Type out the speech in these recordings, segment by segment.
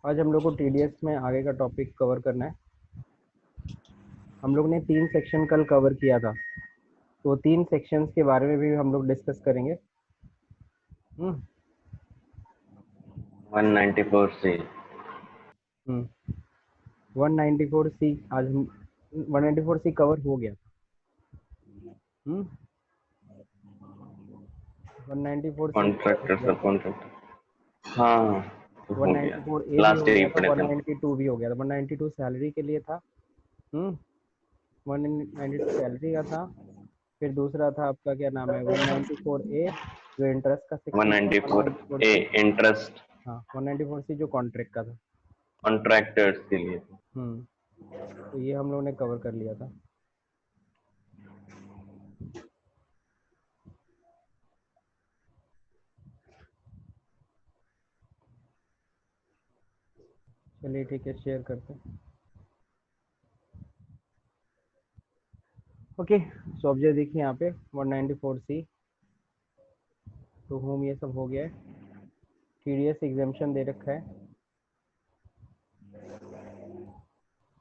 आज हम लोग को टीडीएस में आगे का टॉपिक कवर करना है। हम लोग ने 3 सेक्शन कल कवर किया था, तो 3 सेक्शंस के बारे में भी हम लोग डिस्कस करेंगे। 194 से 194 सी आज 194 सी कवर हो गया। 194 सी कॉन्ट्रैक्टर सब कॉन्ट्रैक्टर हाँ तो हो गया 194 ए भी लास्ट हो ईयर गया ही था, पढ़े थे 192 भी हो गया था। 192 सैलरी के लिए था। 192 सैलरी का था। फिर दूसरा था आपका क्या नाम है 194 ए जो इंटरेस्ट का सेक्शन था। 194 194 ए सी इंटरेस्ट हाँ 194 सी जो कॉन्ट्रैक्ट का था। कॉन्ट्रैक्टर्स के लिए तो ये हम लोगों ने कवर कर लिया था। चलिए ठीक है, शेयर करते हैं। ओके, सो अब जो देखिए यहाँ पे 194 सी तो होम ये सब हो गया है। टीडीएस एग्जाम्पशन दे रखा है,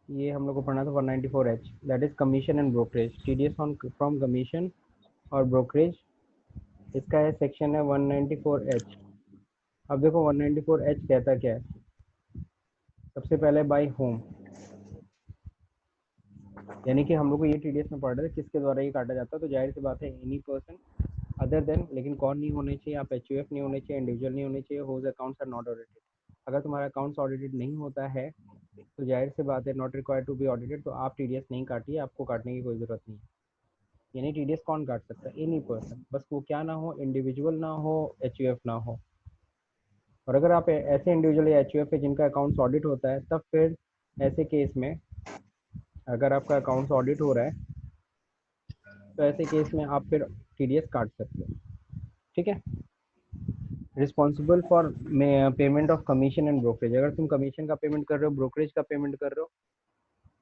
ये हम लोग को पढ़ना था 194 H, that is commission and brokerage. TDS on from commission और ब्रोकरेज, इसका है सेक्शन है 194 एच। अब देखो 194 एच कहता क्या है। सबसे पहले बाय होम, यानी कि हम लोग को ये टीडीएस में पढ़ रहे थे किसके द्वारा ये काटा जाता है। तो जाहिर सी बात है एनी पर्सन अदर देन, लेकिन कौन नहीं होने चाहिए, आप एचयूएफ नहीं होने चाहिए, इंडिविजुअल नहीं होने चाहिए, होज अकाउंट्स आर नॉट ऑडिटेड। अगर तुम्हारा अकाउंट्स ऑडिटेड नहीं होता है तो जाहिर सी बात है not required to be audited, तो आप टीडीएस नहीं काटिए, आपको काटने की कोई ज़रूरत नहीं है। यानी टीडीएस कौन काट सकता है, एनी पर्सन, बस वो क्या ना हो, इंडिविजुअल ना हो, एचयूएफ ना हो। और अगर आप ऐसे इंडिविजुअल या एचयूएफ है जिनका अकाउंट्स ऑडिट होता है, तब फिर ऐसे केस में अगर आपका अकाउंट्स ऑडिट हो रहा है तो ऐसे केस में आप फिर टीडीएस काट सकते हो। ठीक है। Responsible for payment of commission and brokerage, अगर तुम कमीशन का पेमेंट कर रहे हो, ब्रोकरेज का पेमेंट कर रहे हो,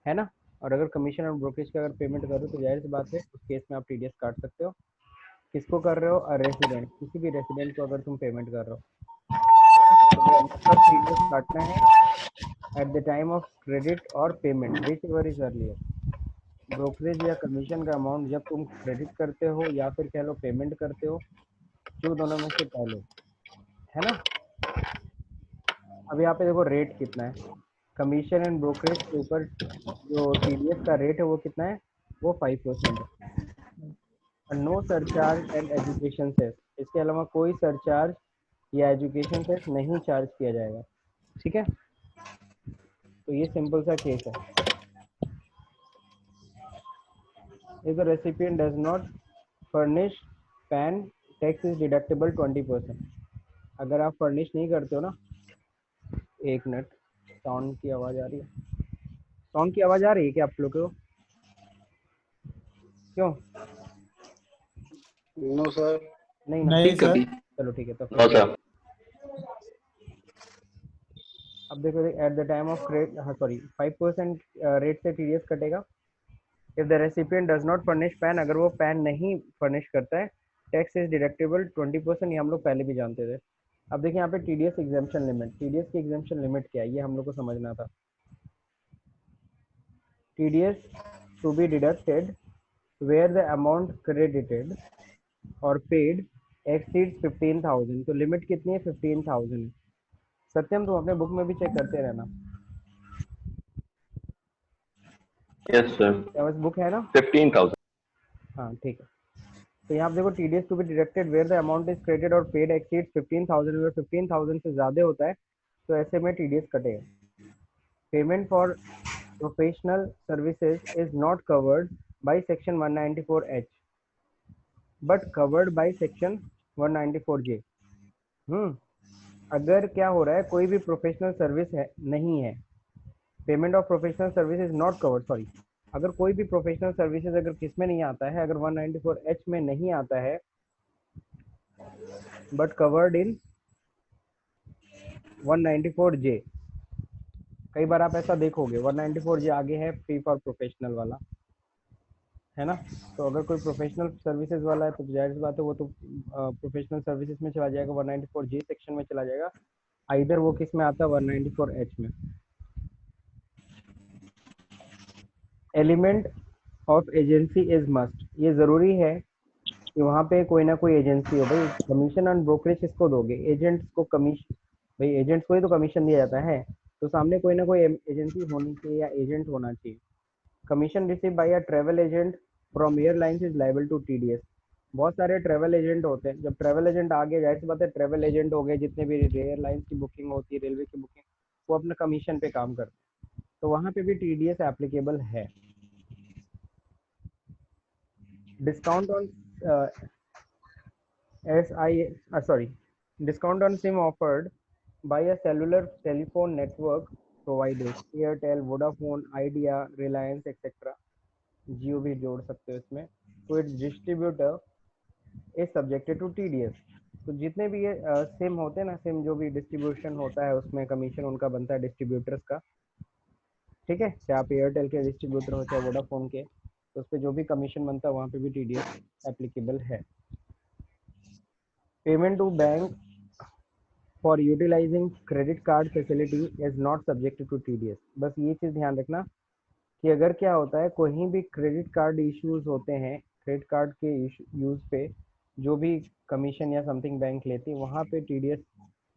है ना। और अगर कमीशन और ब्रोकरेज का अगर पेमेंट कर रहे हो तो जाहिर सी बात है उस केस में आप टीडीएस काट सकते हो। किसको कर रहे हो, रेसिडेंट, किसी भी रेसिडेंट को अगर तुम पेमेंट कर रहे हो तब टीडीएस काटना है at the time of credit और payment, whichever is earlier. Brokerage या कमीशन का अमाउंट जब तुम क्रेडिट करते हो या फिर कह लो पेमेंट करते हो, जो दोनों में से पहले, है ना। अब यहाँ पे देखो रेट कितना है। कमीशन एंड ब्रोकरेज के ऊपर जो टीडीएस का रेट है वो कितना है, वो 5% है। No surcharge and education cess, इसके अलावा कोई सरचार्ज या एजुकेशन सेस नहीं चार्ज किया जाएगा। ठीक है, तो ये सिंपल सा केस है। If the recipient does not furnish pan, tax is deductible 20%। अगर आप फर्निश नहीं करते हो ना, एक मिनट, साउंड की आवाज़ आ रही है, साउंड की आवाज़ आ रही है क्या आप लोग को, क्यों? No sir. नहीं ना, नहीं सर। चलो ठीक है, तो नो सर अब देखो eight the time of credit, हाँ सॉरी, 5% रेट से टीडीएस कटेगा। If the recipient does not furnish PAN, अगर वो पैन नहीं फर्निश करता है, टैक्स इज डिडक्टेबल 20%, ये हम लोग पहले भी जानते थे। अब देखिए यहाँ पे टीडीएस एग्जाम्पशन लिमिट, टीडीएस की एग्जाम्पशन लिमिट क्या है ये हम लोग को समझना था। TDS to be deducted where the amount credited और पेड एक्सीड्स 15,000, तो लिमिट कितनी है, 15,000 है। सत्यम तुम अपने बुक में भी चेक करते रहना, यस सर क्या बस बुक है ना। 15,000 हाँ ठीक है, तो यहाँ पे देखो TDS to be deducted where the amount is credited और पेड एक्सीड्स 15,000, अगर 15,000 से ज़्यादा होता है तो ऐसे में टीडीएस कटेगा। Payment for professional services is not covered by section 194H but covered by section 194J। अगर क्या हो रहा है, कोई भी प्रोफेशनल सर्विस है नहीं है, payment of professional service is not covered, sorry, अगर कोई भी प्रोफेशनल सर्विसेज अगर किस में नहीं आता है, अगर 194H में नहीं आता है बट कवर्ड इन 194J, कई बार आप ऐसा देखोगे 194J आगे है फी फॉर प्रोफेशनल वाला, है ना। तो अगर कोई प्रोफेशनल सर्विसेज वाला है तो जाहिर सी बात है वो तो प्रोफेशनल सर्विसेज में चला जाएगा, 194J सेक्शन में चला जाएगा। आइदर वो किस में आता है 194H में। Element of agency is must, ये ज़रूरी है कि वहाँ पे कोई ना कोई एजेंसी हो। भाई कमीशन ऑन ब्रोकरेज किसको दोगे, एजेंट्स को कमीशन, भाई एजेंट्स को ही तो कमीशन दिया जाता है, तो सामने कोई ना कोई एजेंसी होनी चाहिए या एजेंट होना चाहिए। Commission receive by a travel agent from airlines is liable to TDS. बहुत सारे ट्रैवल एजेंट होते हैं, जब ट्रैवल एजेंट आ गए, जाहिर सी बात है ट्रैवल एजेंट हो गए, जितने भी एयरलाइंस की बुकिंग होती है, रेलवे की बुकिंग, वो अपना कमीशन पे काम करते हैं, तो वहाँ पे भी टीडीएस एप्लीकेबल है। Discount on discount on SIM offered by a cellular telephone network providers, Airtel, Vodafone, Idea, Reliance, etc. Jio भी जोड़ सकते हो इसमें। तो it's distributor is subjected to TDS. तो जितने भी ये सिम होते हैं ना, सिम जो भी डिस्ट्रीब्यूशन होता है उसमें कमीशन उनका बनता है डिस्ट्रीब्यूटर्स का। ठीक है, चाहे आप एयरटेल के डिस्ट्रीब्यूटर हो चाहे वोडाफोन के, तो उस पर जो भी कमीशन बनता है वहाँ पे भी टीडीएस एप्लीकेबल है। Payment to bank for utilising credit card facility is not subjected to TDS. बस ये चीज़ ध्यान रखना कि अगर क्या होता है, कहीं भी क्रेडिट कार्ड इश्यूज होते हैं, क्रेडिट कार्ड के यूज़ पे जो भी कमीशन या समथिंग बैंक लेती है, वहाँ पे टीडीएस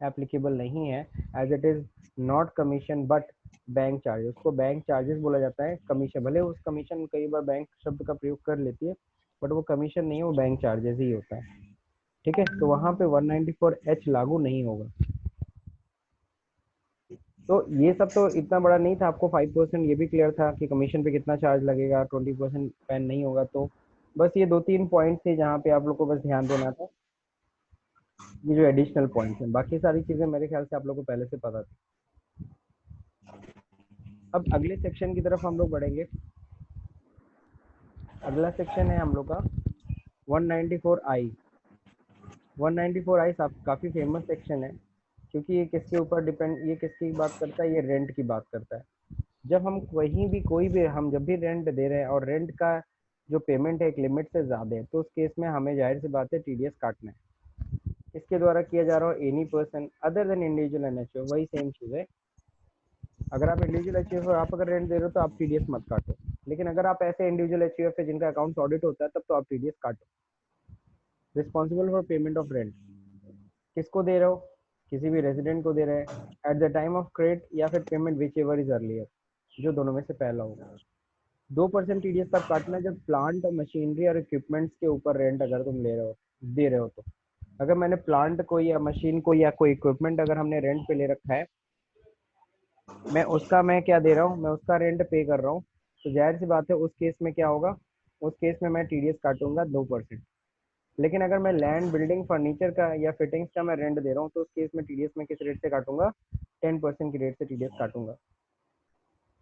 एप्लीकेबल नहीं है, as it is not commission but bank charges. उसको बैंक चार्जेस बोला जाता है, कमीशन भले उस कमीशन कई बार बैंक शब्द का प्रयोग कर लेती है, बट वो कमीशन नहीं है, वो बैंक चार्जेस ही होता है। ठीक है, तो वहाँ पे 194H लागू नहीं होगा। तो ये सब तो इतना बड़ा नहीं था, आपको 5% ये भी क्लियर था कि कमीशन पे कितना चार्ज लगेगा, 20% पैन नहीं होगा। तो बस ये 2-3 पॉइंट थे जहाँ पे आप लोग को बस ध्यान देना था, ये जो एडिशनल पॉइंट्स हैं। बाकी सारी चीज़ें मेरे ख्याल से आप लोग को पहले से पता थी। अब अगले सेक्शन की तरफ हम लोग बढ़ेंगे। अगला सेक्शन है हम लोग का 194I। 194I काफ़ी फेमस सेक्शन है, क्योंकि ये किसके ऊपर डिपेंड, ये किसकी बात करता है, ये रेंट की बात करता है। जब हम कहीं भी कोई भी, हम जब भी रेंट दे रहे हैं और रेंट का जो पेमेंट है एक लिमिट से ज़्यादा है, तो उस केस में हमें जाहिर सी बात है टीडीएस काटना है। इसके द्वारा किया जा रहा हो any person other than individual NHO, वही सेम चीज़ है। अगर आप इंडिविजुअल एचयूएफ आप अगर रेंट दे रहे हो तो आप टीडीएस मत काटो, लेकिन अगर आप ऐसे इंडिविजुअल एचयूएफ है जिनका अकाउंट ऑडिट होता है, तब तो आप टीडीएस काटो। Responsible for payment of rent किसको दे रहे हो, किसी भी रेजिडेंट को दे रहे हैं eight the time of credit या फिर payment whichever is earlier, जो दोनों में से पहला होगा। 2% टीडीएस तब काटना है जब प्लांट और मशीनरी और इक्विपमेंट्स के ऊपर रेंट अगर तुम ले रहे हो, दे रहे हो। तो अगर मैंने प्लांट को या मशीन को या कोई इक्विपमेंट अगर हमने रेंट पे ले रखा है, मैं क्या दे रहा हूँ, मैं उसका रेंट पे कर रहा हूँ, तो जाहिर सी बात है उस केस में क्या होगा, उस केस में मैं टीडीएस काटूंगा 2%। लेकिन अगर मैं लैंड, बिल्डिंग, फर्नीचर का या फिटिंग्स का मैं रेंट दे रहा हूँ, तो उस केस में टीडीएस में किस रेट से काटूंगा, 10% की रेट से टीडीएस काटूंगा।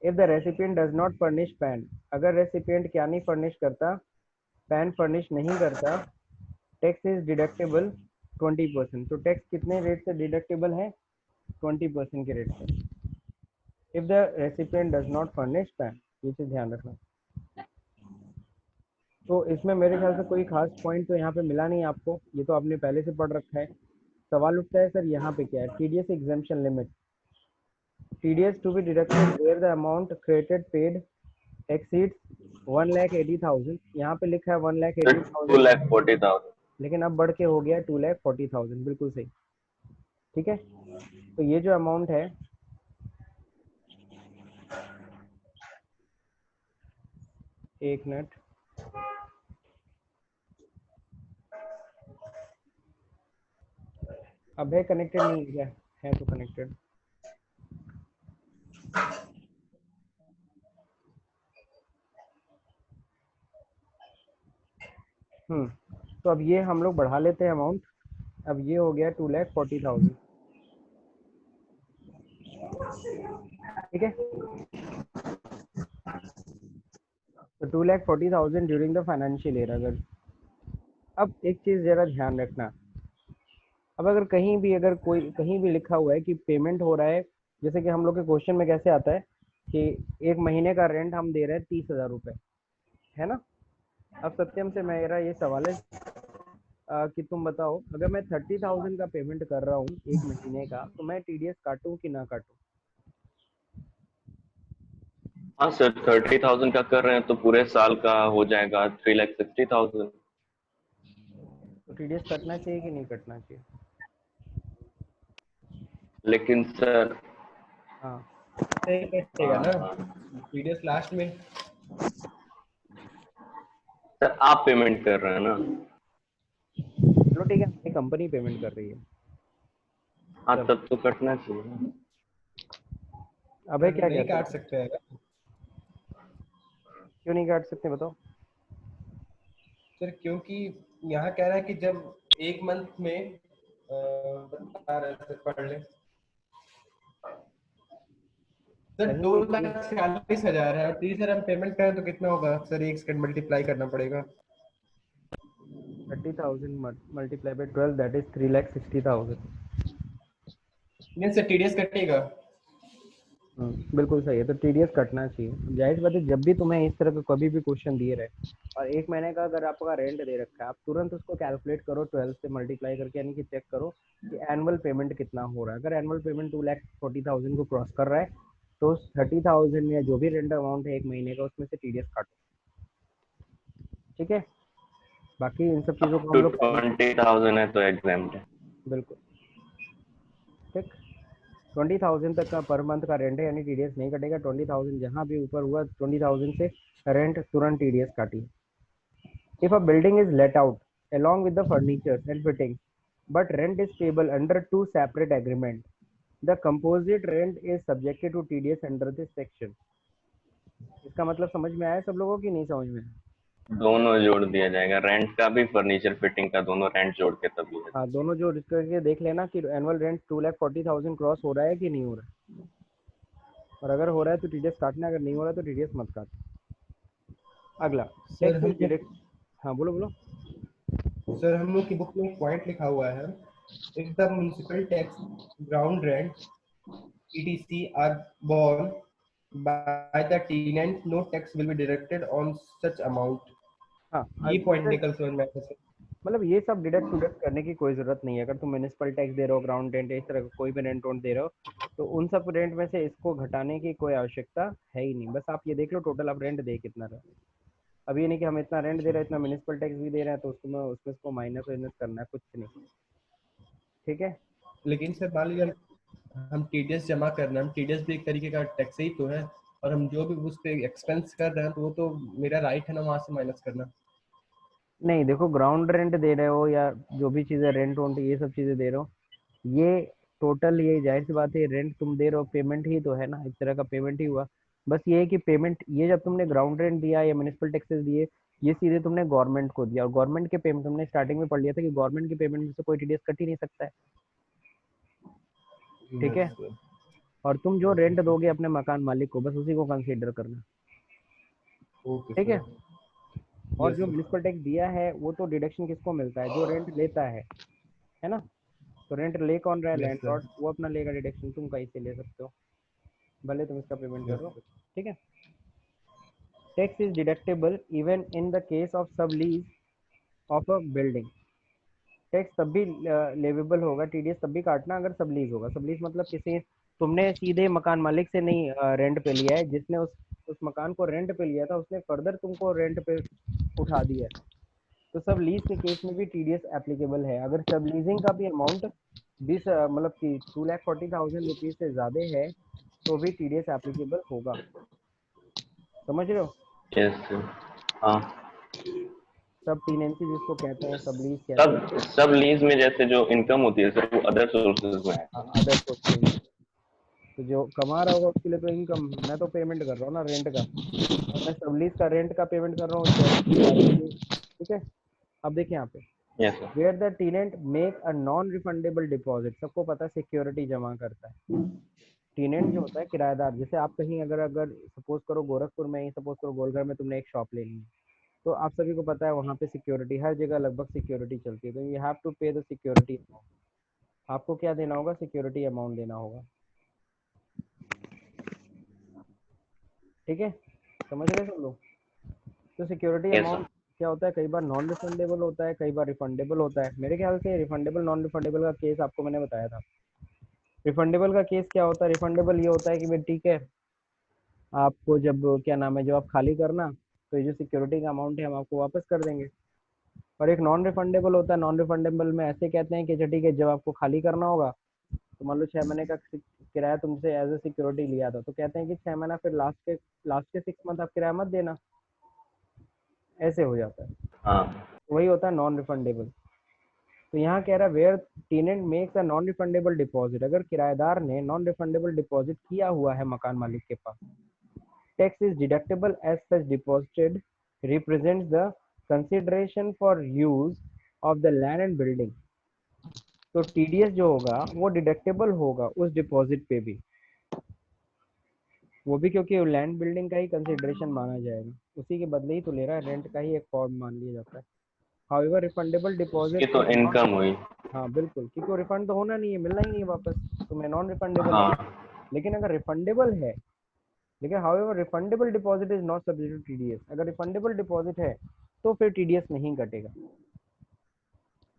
If the recipient does not furnish PAN, अगर रेसिपिएंट क्या नहीं फर्निश करता, पैन फर्निश नहीं करता, टैक्स इज डिडक्टेबल 20%। तो टैक्स कितने रेट से डिडक्टेबल है, 20% के रेट से। If the recipient does not furnish pan, ये चीज़ ध्यान रखना। तो इसमें मेरे ख्याल से कोई खास पॉइंट तो यहाँ पे मिला नहीं आपको, ये तो आपने पहले से पढ़ रखा है। सवाल उठता है सर यहाँ पे क्या है, TDS exemption limit, TDS to be deducted where the amount credited paid exceeds 1,80,000। यहाँ पे लिखा है 1,80,000, 2,40,000। लेकिन अब बढ़ के हो गया 2,40,000, बिल्कुल सही। ठीक है, तो ये जो अमाउंट है, एक मिनट, अब है कनेक्टेड नहीं है क्या, है तो कनेक्टेड। तो अब ये हम लोग बढ़ा लेते हैं अमाउंट। अब ये हो गया 2,40,000। ठीक है, तो 2,40,000 ड्यूरिंग द फाइनेंशियल ईयर। अगर अब एक चीज़ ज़रा ध्यान रखना, अब अगर कहीं भी, अगर कोई कहीं भी लिखा हुआ है कि पेमेंट हो रहा है, जैसे कि हम लोग के क्वेश्चन में कैसे आता है कि एक महीने का रेंट हम दे रहे हैं 30,000 रुपये, है ना। अब सत्यम से मेरा ये सवाल है, कि तुम बताओ, अगर मैं 30,000 का पेमेंट कर रहा हूँ एक महीने का, तो मैं टीडीएस काटूं कि ना काटूं? हाँ सर, 30,000 का कर रहे हैं तो पूरे साल का हो जाएगा 3,60,000। तो टीडीएस कटना चाहिए कि नहीं कटना चाहिए? लेकिन सर, हाँ। नहीं कटेगा हाँ ना, हाँ पीडीएस लास्ट में। सर, आप पेमेंट कर रहे हैं ना? चलो ठीक है, हमारी कंपनी पेमेंट कर रही है। हाँ, चलो, तब तो कटना चाहिए ना। अबे सर क्या नहीं कहते काट हो? सकते हैं क्यों नहीं काट सकते बताओ? सर, क्योंकि यहाँ कह रहा है कि जब एक मंथ में बता रहे हैं सर, पढ़ ले सर। ऐसे दो कोई लाख छियालीस हजार है, और 30 हम पेमेंट करें तो कितना होगा सर? एक सेकंड मल्टीप्लाई करना पड़ेगा। 30,000 मल्टीप्लाई बाई 12, दैट इज 3,60,000। नहीं सर, टीडीएस कटेगा। बिल्कुल सही है, तो टीडीएस कटना चाहिए। अब जाहिर सी बात है, जब भी तुम्हें इस तरह का कभी भी क्वेश्चन दिए रहे और एक महीने का अगर आपका रेंट दे रखा है, आप तुरंत उसको कैलकुलेट करो 12 से मल्टीप्लाई करके, यानी कि चेक करो कि एनुअल पेमेंट कितना हो रहा है। अगर एनुअल पेमेंट 2,40,000 को क्रॉस कर रहा है, तो 30,000 या जो भी रेंट अमाउंट है एक महीने का, उसमें से टीडीएस काटो। ठीक है, बाकी इन सब चीज़ों अप को हम टू लोग पहले। 20,000 है तो एग्जाम्प्ट है। बिल्कुल ठीक। 20,000 तक का पर मंथ का रेंट है, यानी टीडीएस नहीं कटेगा। 20,000 जहाँ भी ऊपर हुआ, 20,000 से रेंट तुरंत TDS काटिए। If a building is let out along with the furniture and fittings, but rent is payable under two separate agreements, the composite rent is subjected to TDS under this section. इसका मतलब समझ में आया सब लोगों की नहीं समझ में? दोनों जोड़ दिया जाएगा, रेंट का भी फर्नीचर फिटिंग का, दोनों रेंट जोड़ के तब लिया हाँ, जाएगा। दोनों जो करके देख लेना कि एनुअल रेंट 2,40,000 क्रॉस हो रहा है कि नहीं हो रहा है, और अगर हो रहा है तो टीडीएस काटना, अगर नहीं हो रहा है तो टीडीएस मत काट। अगला, सर टैक्स हम इज डायरेक्ट। हाँ बोलो बोलो। सर हम लोग की बुक में एक पॉइंट लिखा हुआ है, if the municipal tax, ground rent, ETC are borne by the tenant, no tax will be deducted on such amount। हाँ, ये पॉइंट निकल समझ में आता है सर। मतलब ये सब डिडक्ट करने की कोई जरूरत नहीं है। अगर तुम म्यूनिसिपल टैक्स दे रहे हो, ग्राउंड रेंट, इस तरह का कोई भी रेंट दे रहे हो, तो उन सब रेंट में से इसको घटाने की कोई आवश्यकता है ही नहीं। बस आप ये देख लो टोटल आप रेंट दे कितना रहे हो। अब ये नहीं कि हम इतना रेंट दे रहे हैं, इतना म्यूनिसिपल टैक्स भी दे रहे हैं, तो उसमें उसको माइनस वाइनस करना है, कुछ नहीं। ठीक है। लेकिन सर मान लीजिए हम टीडीएस जमा कर रहे हैं, हम टीडीएस भी एक तरीके का टैक्स ही तो है, और हम जो भी उस पे एक्सपेंस कर रहे हैं तो वो तो मेरा राइट है ना वहां से माइनस करना। नहीं देखो, ग्राउंड रेंट दे रहे हो या जो भी चीज़ें रेंट वोंट ये सब चीज़ें दे रहे हो, ये टोटल, ये जाहिर सी बात है, रेंट तुम दे रहे हो, पेमेंट ही तो है ना, एक तरह का पेमेंट ही हुआ। बस ये है कि पेमेंट, ये जब तुमने ग्राउंड रेंट दिया या म्यूनिसिपल टैक्सेस दिए, ये सीधे तुमने गवर्नमेंट को दिया, और गवर्नमेंट के पेमेंट तुमने स्टार्टिंग में पढ़ लिया था कि गवर्नमेंट की पेमेंट में से कोई टीडीएस कट ही नहीं सकता है। ठीक है। Yes sir. और तुम जो रेंट दोगे अपने मकान मालिक को, बस उसी को कंसीडर करना। ओके ठीक है। सर। और यस जो सर। म्यूनिसिपल टैक्स दिया है, वो तो डिडक्शन किसको मिलता है? जो रेंट लेता है ना। तो रेंट ले कौन रहा है? Yes sir. लैंडलॉर्ड, वो अपना लेगा डिडक्शन, तुम कहीं से ले सकते हो, भले तुम इसका पेमेंट यस करो। सर। ठीक है। Tax is deductible even in the case of sub lease of a building. Tax तब भी लेवेबल होगा, टीडीएस तब भी काटना अगर सब लीज होगा। सब लीज मतलब किसी, तुमने सीधे मकान मालिक से नहीं रेंट पे लिया है, जिसने उस मकान को रेंट पे लिया था उसने फर्दर तुमको रेंट पे उठा दिया है, तो सब लीज के केस में भी टीडीएस एप्लीकेबल है। अगर सब लीजिंग का भी अमाउंट 20 मतलब कि 2,40,000 रुपीज से ज्यादा है, तो भी टीडीएस एप्लीकेबल होगा। समझ रहे हो? Yes sir. हाँ। सब टीनेंसी जिसको कहते हैं, सब लीज कहते हैं। सब सब लीज में जैसे जो इनकम होती है सर, वो अदर सोर्सेज में है। अदर सोर्स से income। तो जो कमा रहा होगा उसके लिए तो इनकम, मैं तो पेमेंट कर रहा हूँ ना रेंट का, और मैं सब लीज का रेंट का पेमेंट कर रहा हूँ, चैरिटी वारिटी। ठीक है। अब देखिए यहाँ पे, yes sir. Where the tenant make a non refundable deposit, सबको पता है सिक्योरिटी जमा करता है। टीनेंट जो होता है किराएदार, जैसे आप कहीं अगर अगर सपोज करो गोरखपुर में ही, सपोज करो गोलघर में तुमने एक शॉप ले ली है, तो आप सभी को पता है वहाँ पे सिक्योरिटी, हर जगह लगभग सिक्योरिटी चलती है, तो यू हैव टू पे द सिक्योरिटी। आपको क्या देना होगा? सिक्योरिटी अमाउंट देना होगा। ठीक है, समझ रहे सब लोग? तो सिक्योरिटी यस अमाउंट सर। क्या होता है, कई बार नॉन रिफंडेबल होता है, कई बार रिफंडेबल होता है। मेरे ख्याल से रिफंडेबल नॉन रिफंडेबल का केस आपको मैंने बताया था। रिफंडेबल का केस क्या होता है, रिफंडेबल ये होता है कि भाई ठीक है, आपको जब क्या नाम है, जब आप खाली करना तो ये जो सिक्योरिटी का अमाउंट है हम आपको वापस कर देंगे। और एक नॉन रिफंडेबल होता है, नॉन रिफंडेबल में ऐसे कहते हैं कि अच्छा ठीक है, जब आपको खाली करना होगा तो मान लो 6 महीने का किराया तुमसे एज ए सिक्योरिटी लिया था, तो कहते हैं कि 6 महीना फिर लास्ट के 6 मंथ आप किराया मत देना, ऐसे हो जाता है। हाँ वही होता है नॉन रिफंडेबल। तो यहाँ कह रहा है where tenant makes a non refundable deposit, अगर किराएदार ने नॉन रिफंडेबल डिपॉजिट किया हुआ है मकान मालिक के पास, tax is deductible as such deposited represents the consideration for use of the land and building. तो टीडीएस जो होगा वो डिडक्टेबल होगा उस डिपॉजिट पे भी, वो भी क्योंकि लैंड बिल्डिंग का ही कंसिडरेशन माना जाएगा, उसी के बदले ही तो ले रहा है, रेंट का ही एक फॉर्म मान लिया जाता है। हाउएवर रिफंडेबल ये डिपॉजिट तो इज नॉट, इनकम हुई। हाँ बिल्कुल, क्योंकि रिफंड तो होना नहीं है, मिलना ही नहीं है वापस, तो मैं नॉन रिफंडेबल है। हाँ लेकिन अगर रिफंडेबल है, लेकिन however refundable deposit is not subject to TDS, अगर रिफंडेबल डिपॉजिट है तो फिर टीडीएस नहीं कटेगा,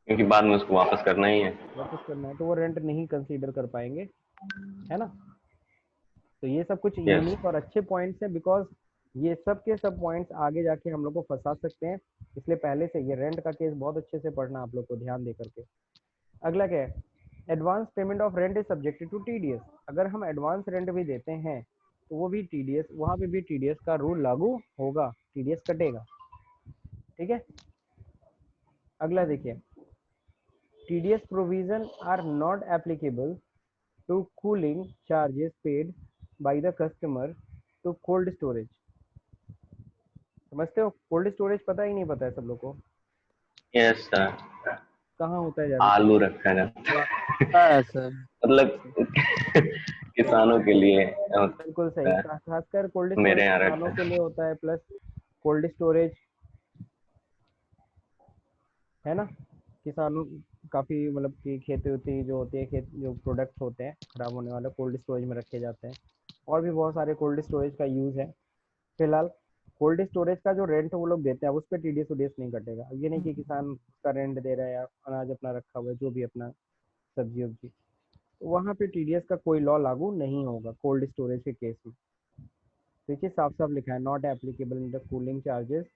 क्योंकि बाद में उसको वापस करना ही है। वापस करना है तो वो रेंट नहीं कंसीडर कर पाएंगे, है ना। तो ये सब कुछ यस। यूनिक और अच्छे पॉइंट्स हैं, बिकॉज ये सब के सब पॉइंट्स आगे जाके हम लोग को फंसा सकते हैं, इसलिए पहले से ये रेंट का केस बहुत अच्छे से पढ़ना आप लोग को ध्यान दे करके। अगला क्या है, advance payment of rent is subjected to TDS, अगर हम एडवांस रेंट भी देते हैं तो वो भी टीडीएस, वहाँ पे भी टीडीएस का रूल लागू होगा, टीडीएस कटेगा, ठीक है। अगला देखिए, TDS provision are not applicable to cooling charges paid by the customer to cold storage. समझते हो, कोल्ड स्टोरेज पता ही नहीं, पता है सब लोग को, यस सर। कहाँ होता है ज्यादातर। आलू रखा जाता है पता है सर। मतलब किसानों के लिए बिल्कुल होता सही, है। खासकर कोल्ड स्टोरेज मेरे यहाँ किसानों रखा के है। लिए होता है, प्लस कोल्ड स्टोरेज, है ना। किसानों काफ़ी मतलब कि खेती होती जो होती है, खेत जो प्रोडक्ट्स होते हैं खराब होने वाले कोल्ड स्टोरेज में रखे जाते हैं, और भी बहुत सारे कोल्ड स्टोरेज का यूज़ है। फिलहाल कोल्ड स्टोरेज का जो रेंट वो लोग देते हैं उस पर टीडीएस उडीएस नहीं कटेगा, ये नहीं कि किसान उसका रेंट दे रहा है या अनाज अपना रखा हुआ है जो भी अपना सब्जी वब्जी, तो वहाँ पे टीडीएस का कोई लॉ लागू नहीं होगा कोल्ड स्टोरेज के केस में। देखिए साफ साफ लिखा है, not applicable in the cooling charges,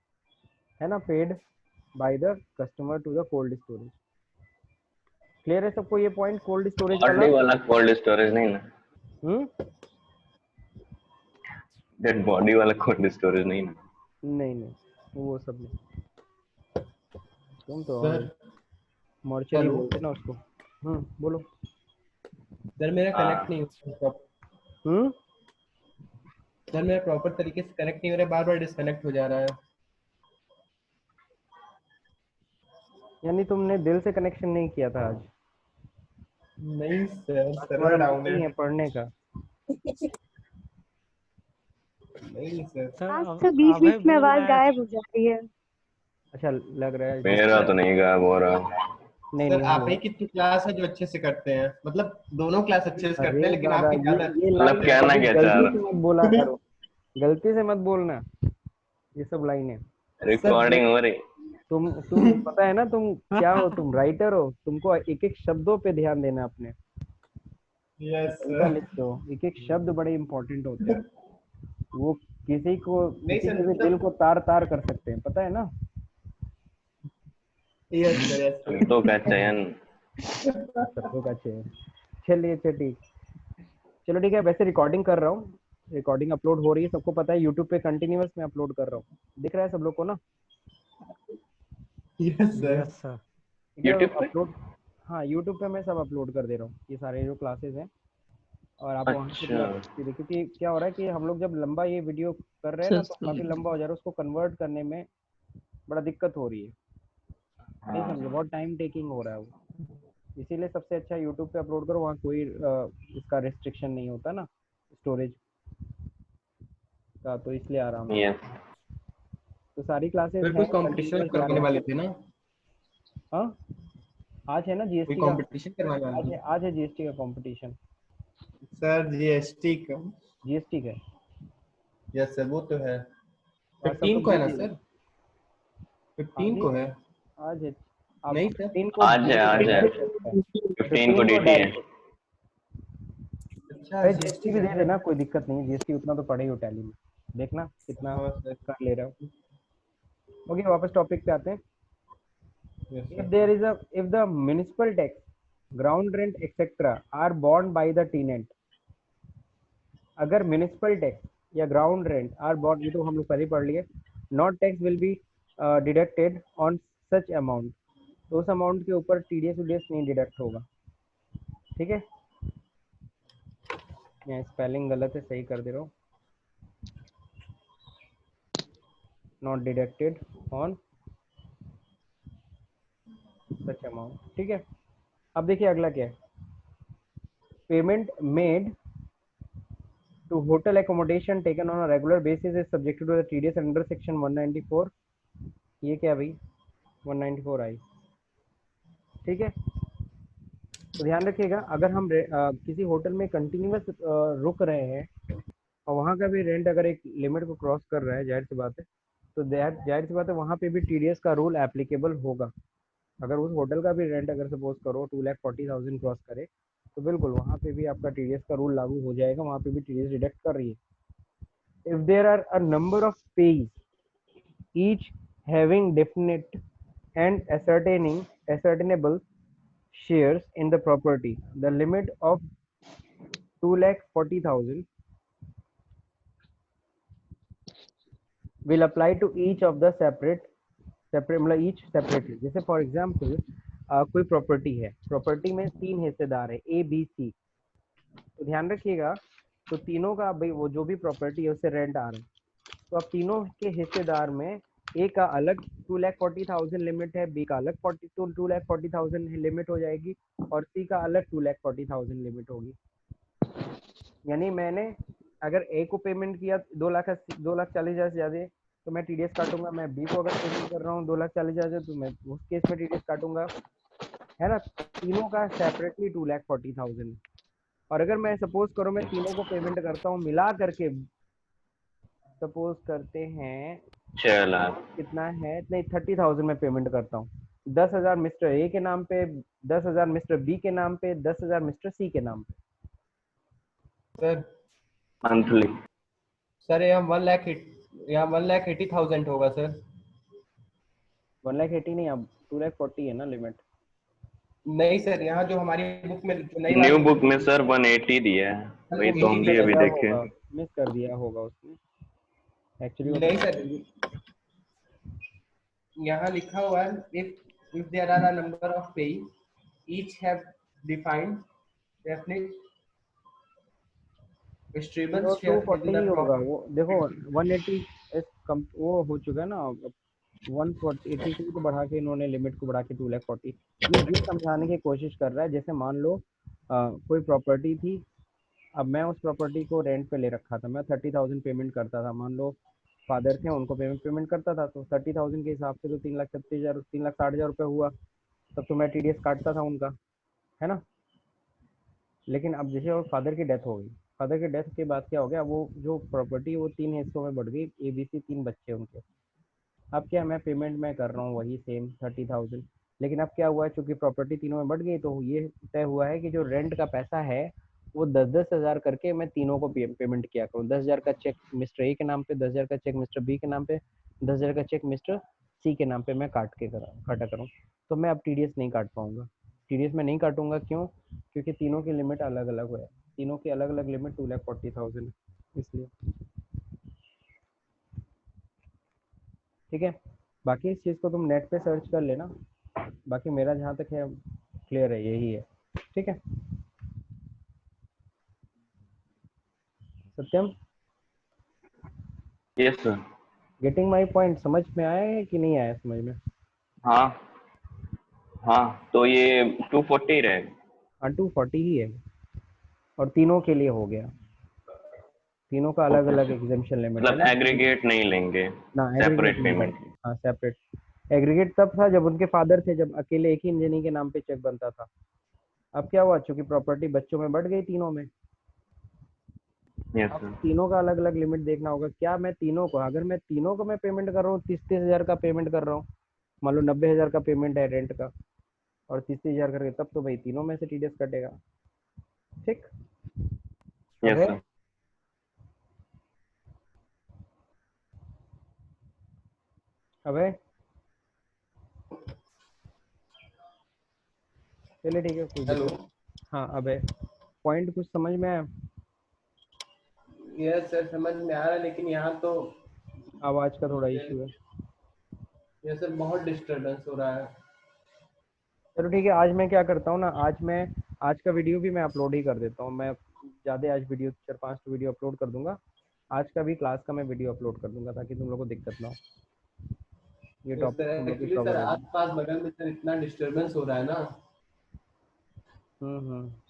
है ना, paid by the customer to the cold storage. Clear है सबको ये पॉइंट कोल्ड स्टोरेज वाला। बॉडी वाला कोल्ड स्टोरेज नहीं ना? डेड बॉडी वाला कोल्ड स्टोरेज नहीं ना? नहीं नहीं, वो सब नहीं, तुम तो सर मॉर्चरी हेलो बोलते ना उसको। बोलो। सर, मेरा कनेक्ट हाँ नहीं हो रहा। हम्म सर मेरा प्रॉपर तरीके से कनेक्ट नहीं हो रहा है, बार बार डिस्कनेक्ट हो जा रहा है। यानी तुमने दिल से कनेक्शन नहीं किया था आज, नहीं सर, आज सर्वर तुम्हारा मन डाउन नहीं है। है पढ़ने का। नहीं सर। सर आज अब तो बीच अभय बीच में बोल आवाज रहा है। गायब हो जाती है। अच्छा लग रहा है मेरा तो नहीं गायब हो रहा। नहीं सर नहीं आप ही हुआ। की तो क्लास है जो अच्छे से करते हैं, मतलब दोनों क्लास अच्छे से करते अरे हैं, लेकिन दादा, आपकी ज्यादा अच्छे ये से लाइन मतलब करते हैं। कहना कभी क्या चाह गलती रहा? से मत बोला करो, गलती से मत बोलना ये सब लाइनें। सर जो रिकॉर्डिंग हो रही। तुम पता है ना तुम क्या हो, तुम राइटर हो, तुमको एक एक शब्दों पे ध्यान देना अपने, यस कविता सर। लिखते हो, एक एक शब्द बड़े इंपॉर्टेंट होते हैं, वो नहीं किसी सर, के भी दिल मतलब को तार तार कर सकते हैं, पता है ना। Yes sir, yes sir. शब्दों का चयन। शब्दों का चयन। चलिए अच्छा ठीक, चलो ठीक है। वैसे रिकॉर्डिंग कर रहा हूँ, रिकॉर्डिंग अपलोड हो रही है, सबको पता है, यूट्यूब पे कंटिन्यूअस में अपलोड कर रहा हूँ, दिख रहा है सब लोग को ना। Yes sir. Yes sir. ठीक है यूट्यूब पे? अपलोड, हाँ यूट्यूब पे मैं सब अपलोड कर दे रहा हूँ, ये सारे जो क्लासेस हैं, और आप वहाँ से भी अच्छा। आप देखिए, क्योंकि क्या हो रहा है कि हम लोग जब लंबा ये वीडियो कर रहे हैं ना तो काफ़ी लंबा हो जा रहा है, उसको कन्वर्ट करने में बड़ा दिक्कत हो रही है, नहीं समझे, बहुत टाइम टेकिंग हो रहा है वो, इसीलिए सबसे अच्छा यूट्यूब पे अपलोड करो, वहाँ कोई इसका रिस्ट्रिक्शन नहीं होता ना स्टोरेज का, तो इसलिए आराम है। यस। तो सारी क्लासेस सर हैं कोई कंपटीशन कंटिन्यूअस करवाने जारी। वाले थे ना? हाँ आज है ना कोई जीएसटी का, कंपटीशन करवाने वाले थे? आज है जीएसटी का कंपटीशन। सर जीएसटी का? जीएसटी का है। यस सर, वो तो है। और तो सब टीम लोग को है देख ना लीजिए। सर? 15 को है? आज है। आप नहीं सर, 15 को आज है, आज है। 15 को डीटी है। अच्छा जीएसटी भी दे देना, कोई दिक्कत नहीं है, जीएसटी उतना तो पड़े ही टैली में, देखना कितना हाँ सर। कर ले रहा हो। ओके, वापस टॉपिक पे आते हैं। Yes, if sir. there is a if the municipal tax, ground rent etc are borne by the tenant, अगर म्यूनिसिपल टैक्स या ग्राउंड रेंट आर बॉन्ड, ये तो हम लोग पहले ही पढ़ लिए, not tax will be deducted on such amount, तो उस अमाउंट के ऊपर टीडीएस वीडीएस नहीं डिडक्ट होगा। ठीक है, यहाँ स्पेलिंग गलत है, सही कर दे रहा हूँ, not deducted on such amount. ठीक है, अब देखिए अगला क्या है, payment made to hotel accommodation taken on a regular basis is subjected to the TDS under section 194। ये क्या भाई 194 आई। ठीक है, तो ध्यान रखिएगा, अगर हम किसी होटल में कंटिन्यूस रुक रहे हैं और वहाँ का भी रेंट अगर एक लिमिट को क्रॉस कर रहा है, जाहिर सी बात है, तो जाहिर सी बात है वहाँ पे भी टीडीएस का रूल एप्लीकेबल होगा। अगर उस होटल का भी रेंट अगर सपोज करो 2,40,000 क्रॉस करे, तो बिल्कुल वहाँ पे भी आपका टीडीएस का रूल लागू हो जाएगा, वहाँ पे भी टीडीएस डिडक्ट कर रही है। If there are a number of payees, each having definite and ascertainable shares in the property, the limit of 2,40,000 will apply to each of the separate मतलब each separately। जैसे फॉर एग्जाम्पल कोई property है, property में 3 हिस्सेदार है A B C, तो ध्यान रखिएगा, तो तीनों का भाई वो जो भी प्रॉपर्टी है उससे रेंट आ रहा है, तो अब तीनों के हिस्सेदार में ए का अलग 2,40,000 लिमिट है, बी का अलग 2,40,000 लिमिट हो जाएगी, और सी का अलग 2,40,000 लिमिट होगी। यानी मैंने अगर ए को पेमेंट किया 2,40,000 से ज़्यादा, तो मैं टीडीएस काटूंगा। मैं बी को अगर पेमेंट कर रहा हूँ 2,40,000, तो मैं उस केस में टीडीएस काटूंगा, है ना। तीनों का सेपरेटली 2,40,000। और अगर मैं सपोज करो मैं तीनों को पेमेंट करता हूँ मिला करके, सपोज करते हैं 6 लाख। कितना है, नहीं 30,000 में पेमेंट करता हूँ, 10,000 मिस्टर ए के नाम पे, 10,000 मिस्टर बी के नाम पे, 10,000 मिस्टर सी के नाम पे। सर मंथली सर यहाँ 1,80,000 होगा सर। 1,80,000 नहीं, अब 2,40,000 है ना लिमिट। नहीं सर, यहाँ जो हमारी बुक में जो नई न्यू वाली बुक में सर 180 दिया है, वही तो हम भी अभी देखे। मिस कर दिया होगा उसने एक्चुअली। नहीं सर, यहाँ लिखा हुआ है if there are a number of pay each have defined definite distributable share in 240 the ही होगा property। वो, देखो 180 वो हो चुका है ना, 180 को बढ़ा के इन्होंने लिमिट को बढ़ा के 2,40,000। ये समझाने की कोशिश कर रहा है, जैसे मान लो कोई प्रॉपर्टी थी, अब मैं उस प्रॉपर्टी को रेंट पे ले रखा था, मैं 30,000 पेमेंट करता था, मान लो फादर थे उनको पेमेंट करता था, तो 30,000 के हिसाब से तो 3,60,000 3,60,000 रुपये हुआ, तब तो मैं टीडीएस काटता था उनका, है ना। लेकिन अब जैसे और फादर की डेथ हो गई, फादर की डेथ के बाद क्या हो गया, वो जो प्रॉपर्टी वो 3 हिस्सों में बढ़ गई, ए बी सी 3 बच्चे उनके। अब क्या मैं पेमेंट मैं कर रहा हूँ वही सेम 30,000, लेकिन अब क्या हुआ है, चूंकि प्रॉपर्टी तीनों में बढ़ गई, तो ये तय हुआ है कि जो रेंट का पैसा है वो 10,000 करके मैं तीनों को पेमेंट किया करूँ। 10,000 का चेक मिस्टर ए के नाम पे, 10,000 का चेक मिस्टर बी के नाम पे, 10,000 का चेक मिस्टर सी के नाम पे मैं काटा करूँ, तो मैं अब टीडीएस नहीं काट पाऊंगा। टीडीएस में नहीं काटूंगा, क्यों? क्योंकि तीनों की लिमिट अलग अलग है, तीनों की अलग अलग लिमिट 2,40,000 इसलिए। ठीक है, बाकी इस चीज़ को तुम नेट पे सर्च कर लेना, बाकी मेरा जहाँ तक है क्लियर है, यही है। ठीक है Satyam, yes sir. Getting my point, समझ में आया है कि नहीं आया समझ में? हाँ हाँ, तो ये 240 रहेगा। हाँ 240 ही है, और तीनों के लिए हो गया, तीनों का अलग अलग एग्जेम्पशन लिमिट है मतलब ना। एग्रीगेट नहीं लेंगे, ना एग्रीगेट सेपरेट नहीं पेमेंट। करते, हाँ सेपरेट। एग्रीगेट तब था जब उनके फादर थे, जब अकेले एक ही इंजीनियर के नाम पे चेक बनता था। अब क्या हुआ, चूंकि प्रॉपर्टी बच्चों में बढ़ गई तीनों में, यस अब सर। तीनों का अलग अलग लिमिट देखना होगा। क्या मैं तीनों को, अगर मैं तीनों को मैं पेमेंट कर रहा हूँ 30,000 का पेमेंट कर रहा हूँ, मान लो 90,000 का पेमेंट है रेंट का और 30,000 करके, तब तो भाई तीनों में से टीडीएस कटेगा। ठीक, अब यस है सर। अब है चलिए ठीक है, कोई हेलो। दिक्कत। हाँ अब है, पॉइंट कुछ समझ में आया? यस सर, समझ में आ रहा है, लेकिन यहाँ तो आवाज का थोड़ा इशू है। ये सर बहुत डिस्टरबेंस हो रहा है। चलो ठीक है, आज मैं क्या करता हूँ ना, आज का वीडियो भी मैं अपलोड ही कर देता हूँ। मैं ज़्यादा आज वीडियो 4-5 वीडियो अपलोड कर दूंगा। आज का भी क्लास का मैं वीडियो अपलोड कर दूंगा ताकि तुम लोग को दिक्कत ना हो, ये यस टॉपिक तुम सर, लोग की एक्चुअली कवर सर होगी। आस-पास बगल में सर इतना डिस्टरबेंस हो रहा है ना।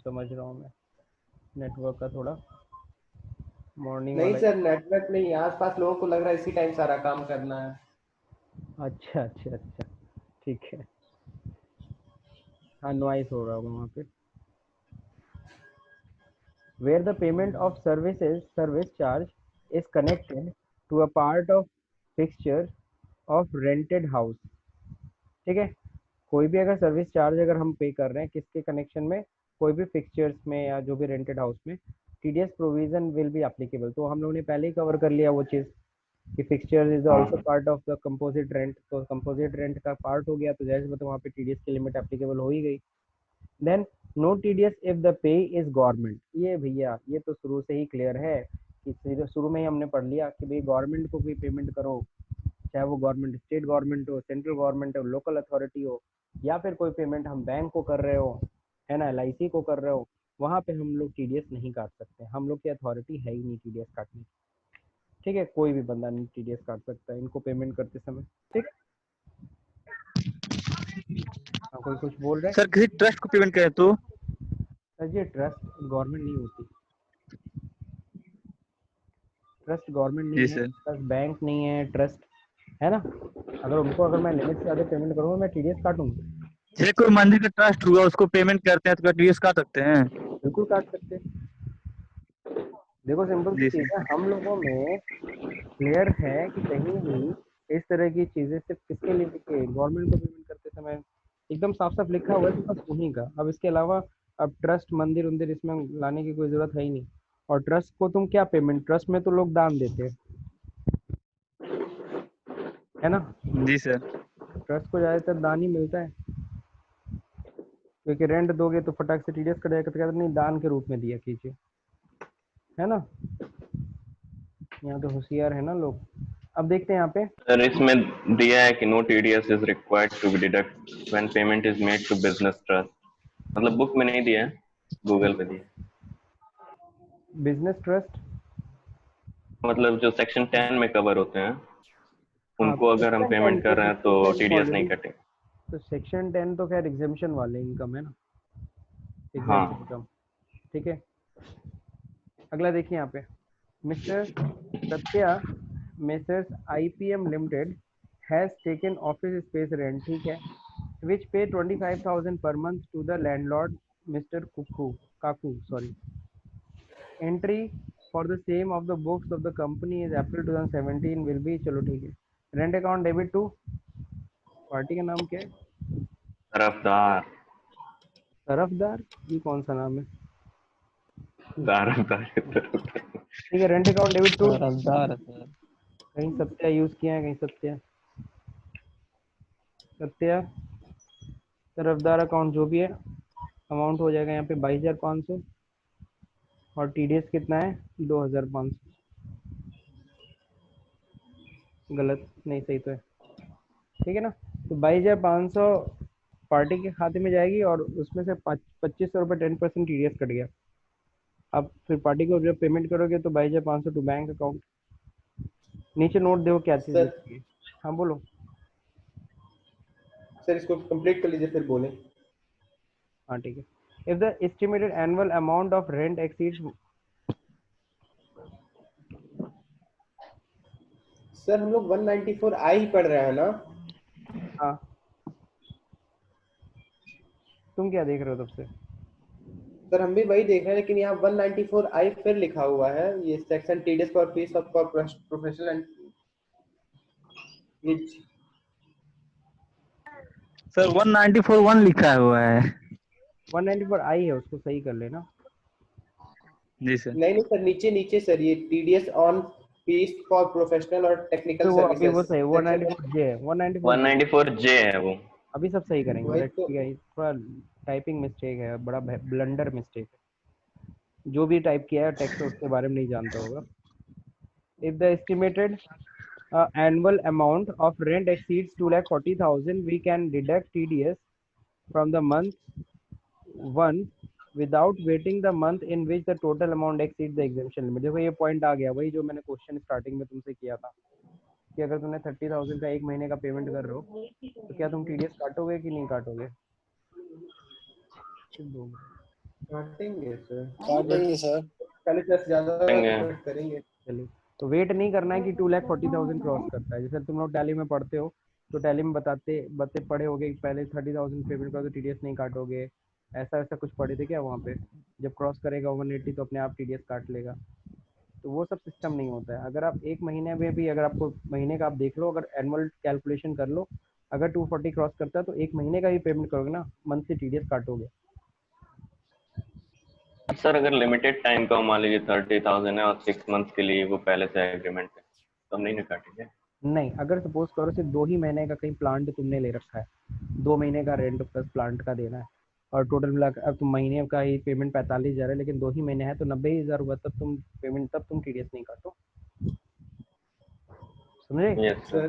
समझ रहा हूँ मैं, नेटवर्क का थोड़ा मॉर्निंग नहीं वाला। सर, नेटवर्क नहीं, आस-पास लोगों को लग रहा है इसी टाइम सारा काम करना है। अच्छा अच्छा अच्छा, ठीक है। हाँ नॉइस हो रहा होगा वहाँ पे। Where the payment of service charge is connected to a part of fixture of rented house। ठीक है, कोई भी अगर सर्विस चार्ज अगर हम पे कर रहे हैं किसके कनेक्शन में, कोई भी फिक्सचर्स में या जो भी रेंटेड हाउस में, TDS provision will be applicable. तो हम लोगों ने पहले ही कवर कर लिया वो चीज़ कि fixtures is also part of the composite rent. तो कंपोजिट रेंट का पार्ट हो गया, तो जैसे मतलब वहाँ पे टीडीएस की लिमिट एप्लीकेबल हो ही गई। Then no TDS if the pay is government. ये भैया ये तो शुरू से ही क्लियर है कि शुरू में ही हमने पढ़ लिया कि भाई गवर्नमेंट को कोई पेमेंट करो, चाहे वो गवर्नमेंट स्टेट गवर्नमेंट हो, सेंट्रल गवर्नमेंट हो, लोकल अथॉरिटी हो, या फिर कोई पेमेंट हम बैंक को कर रहे हो, है ना, एलआईसी को कर रहे हो, वहाँ पे हम लोग टीडीएस नहीं काट सकते। हम लोग की अथॉरिटी है ही नहीं टीडीएस काटने की। ठीक है, कोई भी बंदा नहीं टीडीएस काट सकता है इनको पेमेंट करते समय। ठीक, हाँ कोई कुछ बोल रहे सर किसी ट्रस्ट को पेमेंट करें तो? हैं? ये ट्रस्ट गवर्नमेंट नहीं होती, ट्रस्ट गवर्नमेंट जी नहीं है, सर। ट्रस्ट बैंक नहीं है, ट्रस्ट है ना। अगर उनको अगर मैं लिमिट से ज़्यादा पेमेंट करूँगा मैं टीडीएस काटूंगा? जैसे कोई मंदिर का ट्रस्ट हुआ उसको पेमेंट करते हैं तो क्या टीडीएस काट सकते हैं? बिल्कुल काट सकते हैं। देखो सिंपल सी जी चीज़ सर। है, हम लोगों में क्लियर है कि कहीं भी इस तरह की चीज़ें सिर्फ किसके लिए लिखी है, गवर्नमेंट को पेमेंट करते समय एकदम साफ साफ लिखा हुआ है, तो बस उन्हीं का। अब इसके अलावा अब ट्रस्ट मंदिर उंदिर इसमें लाने की कोई ज़रूरत है ही नहीं। और ट्रस्ट को तुम क्या पेमेंट, ट्रस्ट में तो लोग दान देते हैं, है ना। जी सर। ट्रस्ट को ज़्यादातर दान ही मिलता है, क्योंकि रेंट दोगे तो फटाक से टीडीएस कट जाएगा, तो कहते नहीं दान के रूप में दिया कीजिए, है ना। यहाँ तो होशियार है ना लोग। अब देखते हैं यहाँ पे, सर इसमें दिया है कि no TDS is required to be deduct when payment is made to business trust. मतलब बुक में नहीं दिया है, गूगल पे दिया है। बिजनेस ट्रस्ट, मतलब जो सेक्शन 10 में कवर होते हैं हाँ उनको तो अगर हम सेक्शन टेन पेमेंट कर रहे हैं तो टीडीएस नहीं ऑलरेडी, कटेगा। तो सेक्शन 10 तो खैर एग्जामेशन वाले इनकम है ना, एग्जाम हाँ इनकम। ठीक है, अगला देखिए यहाँ पे, mister Satya messrs IPM limited has taken office space rent, ठीक है, which pay 25,000 per month to the landlord Mr. Kaku, sorry. Entry for the same of the books of the company is April 2017 will be, चलो ठीक है, rent account debit to, party का नाम क्या है? तरफदार। तरफदार, ये कौन सा नाम है? तरफदार। ठीक है, रेंट अकाउंट डेबिट टू, तरफदार है सर। कहीं सत्या यूज किया है, कहीं सत्या, सत्या तरफदार अकाउंट जो भी है, अमाउंट हो जाएगा यहाँ पे 22,500 और टीडीएस कितना है 2,500। गलत नहीं, सही तो है, ठीक है ना। तो 22,500 पार्टी के खाते में जाएगी और उसमें से 2500 रुपये 10% टीडीएस कट गया। अब फिर पार्टी को जब पेमेंट करोगे तो 22,500 टू बैंक अकाउंट। नीचे नोट देखो क्या चीज़ सर लिखी है। हाँ बोलो। सर इसको कंप्लीट कर लीजिए फिर बोलें। हाँ ठीक है, if the estimated annual amount of rent exceeds, sir हम लोग 194 आई ही पढ़ रहे हैं ना। हाँ तुम क्या देख रहे हो तब से? सर हम भी वही देख रहे हैं, लेकिन यहाँ 194 आई फिर लिखा हुआ है, ये section TDS for fees of for professional and ये सर 194.1 लिखा हुआ है। 194 आई है, उसको सही कर लेना। जी सर। नहीं नहीं सर, नीचे नीचे सर, ये TDS on fees for professional और टेक्निकल तो वो अभी वो सर्विसेज सही, सेक्शन 194 जे है, 194 जे। 194J है वो। अभी सब सही करेंगे, वही लेट्स तो। ठीक है, थोड़ा टाइपिंग मिस्टेक है, बड़ा ब्लंडर मिस्टेक है। जो भी टाइप किया है टेक्स्ट उसके बारे में नहीं जानता होगा। If the estimated annual amount of rent exceeds 2,40,000, we can deduct TDS from the month 1 without waiting the month in which the total amount exceeds the exemption limit। देखो ये पॉइंट आ गया, वही जो मैंने क्वेश्चन स्टार्टिंग में तुमसे किया था कि अगर तुमने 30,000 का एक महीने का पेमेंट कर रहे हो तो क्या तुम TDS काटोगे कि नहीं काटोगे? काटेंगे सर, काटेंगे सर। पहले 10 ज्यादा करेंगे। कट करेंगे। चलिए, तो वेट नहीं करना है कि 2,40,000 क्रॉस करता है। जैसे तुम लोग टैली में पढ़ते हो तो टैली में बताते पढ़े होगे कि पहले 30,000 पेमेंट करो तो TDS नहीं काटोगे, ऐसा ऐसा कुछ पढ़े थे क्या वहाँ पे? जब क्रॉस करेगा 180 तो अपने आप TDS काट लेगा। तो वो सब सिस्टम नहीं होता है। अगर आप एक महीने में भी, अगर आपको महीने का आप देख लो, अगर एनुअल कैलकुलेशन कर लो, अगर 240 क्रॉस करता है तो एक महीने का ही पेमेंट करोगे ना, मंथली TDS काटोगे। सर अगर लिमिटेड टाइम का मान लीजिए 30,000 है और 6 मंथ के लिए वो पहले से एग्रीमेंट है तो हम नहीं काटेंगे। नहीं, अगर सपोज करो सिर्फ 2 ही महीने का कहीं प्लांट तुमने ले रखा है, 2 महीने का रेंट प्लस प्लांट का देना है और टोटल मिलाकर अब तुम महीने का ही पेमेंट 45,000 है, लेकिन 2 ही महीने है तो 90,000 हुआ, तब तुम पेमेंट, तब तुम TDS नहीं काटो, समझे? Yes sir. सर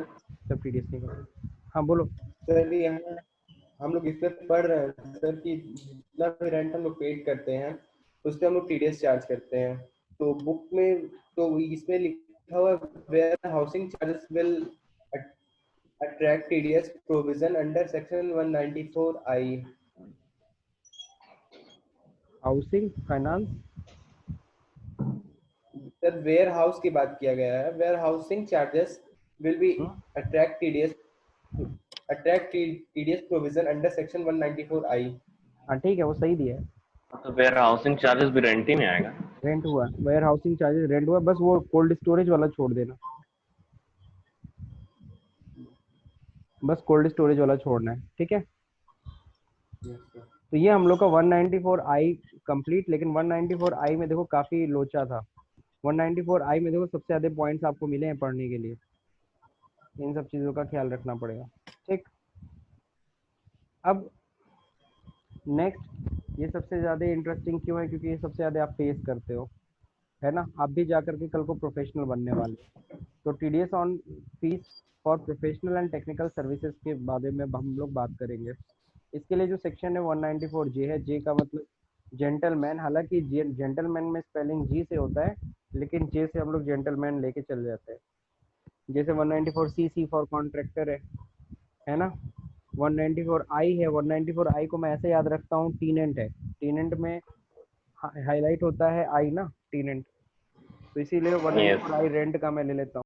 तब TDS नहीं काटो। हाँ बोलो। सर यहाँ हम लोग इसमें पढ़ रहे हैं सर कि जितना भी रेंट हम लोग पेड करते हैं उस पर हम लोग टीडीएस चार्ज करते हैं। तो बुक में तो इसमें लिखा हुआ warehousing charges will attract TDS provision under section 194I। Housing finance, sir warehouse की बात किया गया है, warehousing charges will be attract TDS provision under section 194I। हाँ ठीक है, वो सही दिया है। तो वेयर हाउसिंग चार्जेस भी रेंट ही में आएगा। रेंट हुआ, वेयर हाउसिंग चार्जेस रेंट हुआ, बस वो कोल्ड स्टोरेज वाला छोड़ देना, बस कोल्ड स्टोरेज वाला छोड़ना है, ठीक है? तो ये हम लोग का 194I कंप्लीट। लेकिन 194I में देखो काफ़ी लोचा था। 194I में देखो सबसे ज़्यादा पॉइंट्स आपको मिले हैं पढ़ने के लिए, इन सब चीज़ों का ख्याल रखना पड़ेगा, ठीक? अब नेक्स्ट, ये सबसे ज़्यादा इंटरेस्टिंग क्यों है? क्योंकि ये सबसे ज़्यादा आप फेस करते हो, है ना? आप भी जा करके कल को प्रोफेशनल बनने वाले हो। तो TDS on fees for professional and technical services के बारे में हम लोग बात करेंगे। इसके लिए जो सेक्शन है 194J है। जे का मतलब जेंटलमैन, हालांकि जेंटलमैन में स्पेलिंग जी से होता है, लेकिन जे से हम लोग जेंटलमैन लेके चल जाते हैं। जैसे 194C फॉर कॉन्ट्रैक्टर है ना? 194I है, 194I को मैं ऐसे याद रखता हूँ, टीनेंट है, टीनेंट में हाईलाइट होता है आई ना, टीनेंट, तो इसीलिए Yes. 194I रेंट का मैं ले लेता हूँ।